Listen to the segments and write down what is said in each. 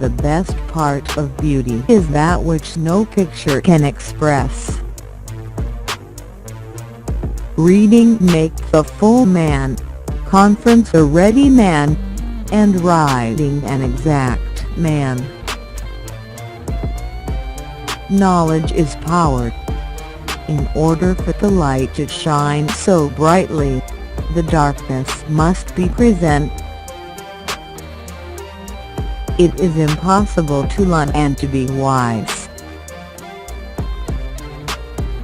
The best part of beauty is that which no picture can express. Reading makes a full man, conference a ready man, and writing an exact man. Knowledge is power. In order for the light to shine so brightly, the darkness must be present. It is impossible to learn and to be wise.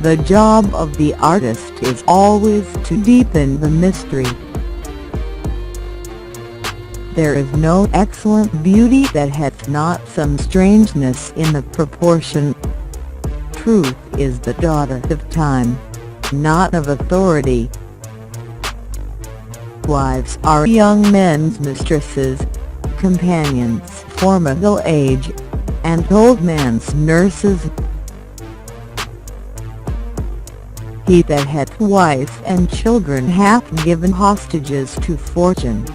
The job of the artist is always to deepen the mystery. There is no excellent beauty that hath not some strangeness in the proportion. Truth is the daughter of time, not of authority. Wives are young men's mistresses, companions for middle age, and old men's nurses. He that hath wife and children hath given hostages to fortune,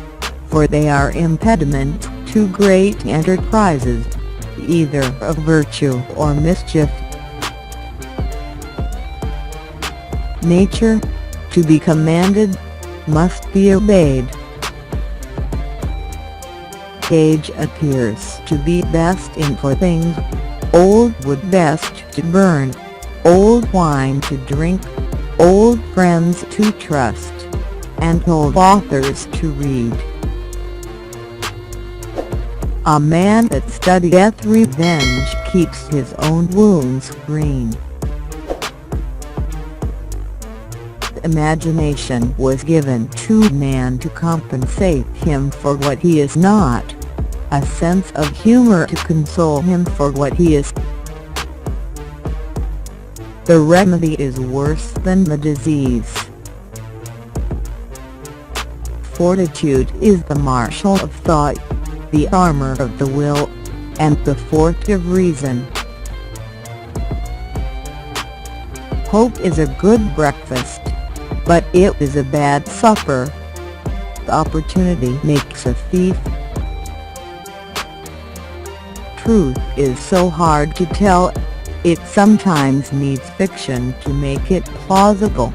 for they are impediment to great enterprises, either of virtue or mischief. Nature, to be commanded, must be obeyed. Age appears to be best in for things, old wood best to burn, old wine to drink, old friends to trust, and old authors to read. A man that studieth revenge keeps his own wounds green. Imagination was given to man to compensate him for what he is not, a sense of humor to console him for what he is. The remedy is worse than the disease. Fortitude is the marshal of thought, the armor of the will, and the fort of reason. Hope is a good breakfast, but it is a bad supper. The opportunity makes a thief. Truth is so hard to tell, it sometimes needs fiction to make it plausible.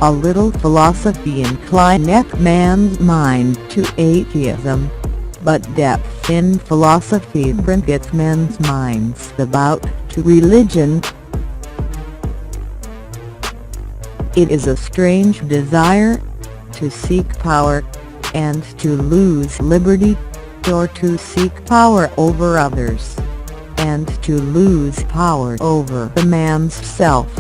A little philosophy inclineth man's mind to atheism, but depth in philosophy bringeth men's minds about to religion. It is a strange desire, to seek power, and to lose liberty, or to seek power over others, and to lose power over the man's self.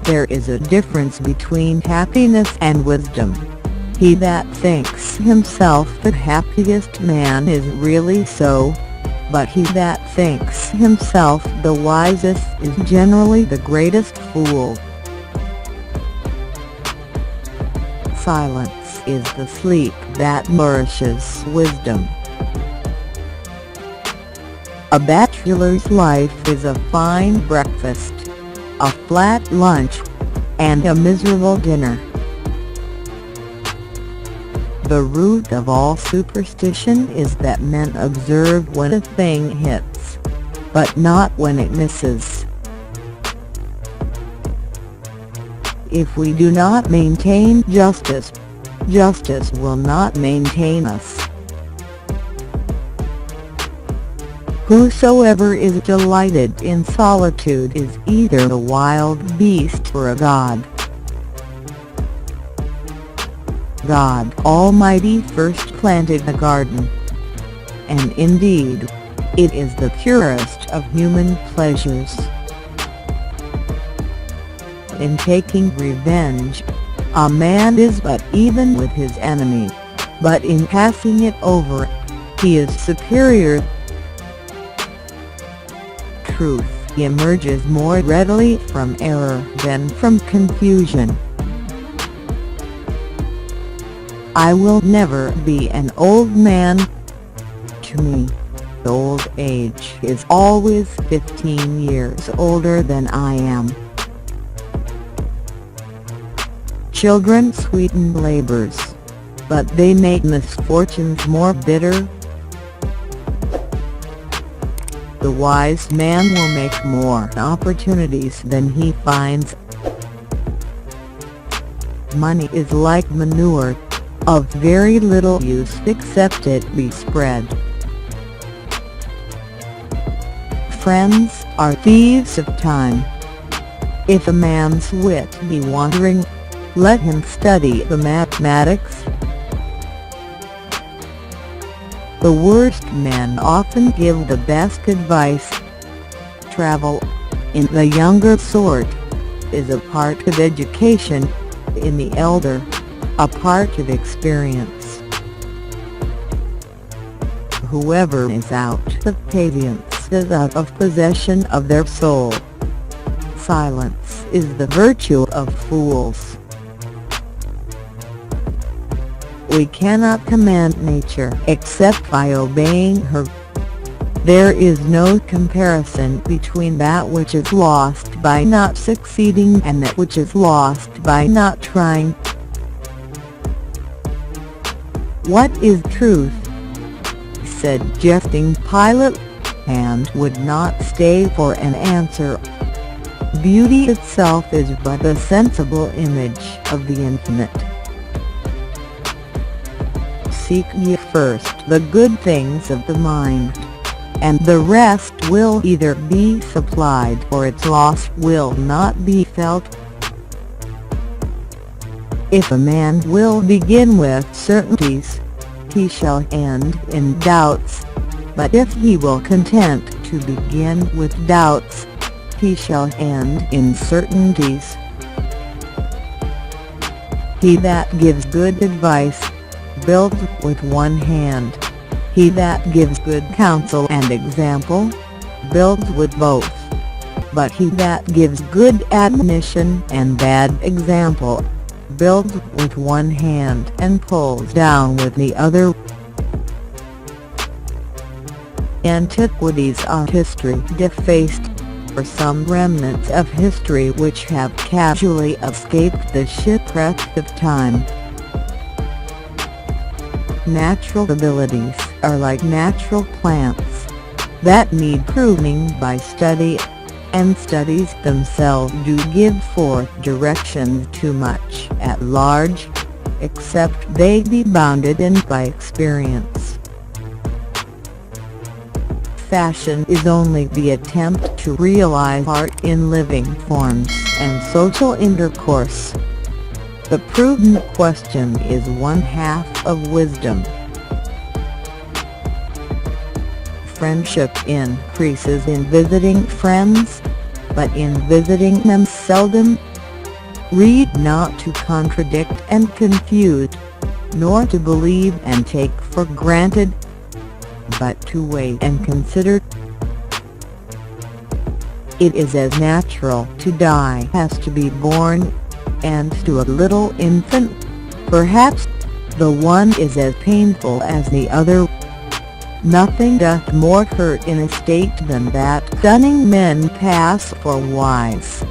There is a difference between happiness and wisdom. He that thinks himself the happiest man is really so, but he that thinks himself the wisest is generally the greatest fool. Silence is the sleep that nourishes wisdom. A bachelor's life is a fine breakfast, a flat lunch, and a miserable dinner. The root of all superstition is that men observe when a thing hits, but not when it misses. If we do not maintain justice, justice will not maintain us. Whosoever is delighted in solitude is either a wild beast or a god. God Almighty first planted a garden, and indeed, it is the purest of human pleasures. In taking revenge, a man is but even with his enemy, but in passing it over, he is superior. Truth emerges more readily from error than from confusion. I will never be an old man. To me, old age is always 15 years older than I am. Children sweeten labors. but they make misfortunes more bitter. The wise man will make more opportunities than he finds. Money is like manure, of very little use except it be spread. Friends are thieves of time. If a man's wit be wandering, let him study the mathematics. The worst men often give the best advice. Travel, in the younger sort, is a part of education, in the elder, a part of experience. Whoever is out of patience is out of possession of their soul. Silence is the virtue of fools. We cannot command nature except by obeying her. There is no comparison between that which is lost by not succeeding and that which is lost by not trying. "What is truth?" said jesting Pilate, and would not stay for an answer. Beauty itself is but a sensible image of the infinite. Seek ye first the good things of the mind, and the rest will either be supplied or its loss will not be felt. If a man will begin with certainties, he shall end in doubts, but if he will content to begin with doubts, he shall end in certainties. He that gives good advice builds with one hand. He that gives good counsel and example builds with both. But he that gives good admonition and bad example builds with one hand and pulls down with the other. Antiquities are history defaced, or some remnants of history which have casually escaped the shipwreck of time. Natural abilities are like natural plants, that need pruning by study, and studies themselves do give forth directions too much at large, except they be bounded in by experience. Fashion is only the attempt to realize art in living forms and social intercourse. The prudent question is one half of wisdom. Friendship increases in visiting friends, but in visiting them seldom. Read not to contradict and confuse, nor to believe and take for granted, but to weigh and consider. It is as natural to die as to be born, and to a little infant, perhaps, the one is as painful as the other. Nothing doth more hurt in a state than that cunning men pass for wise.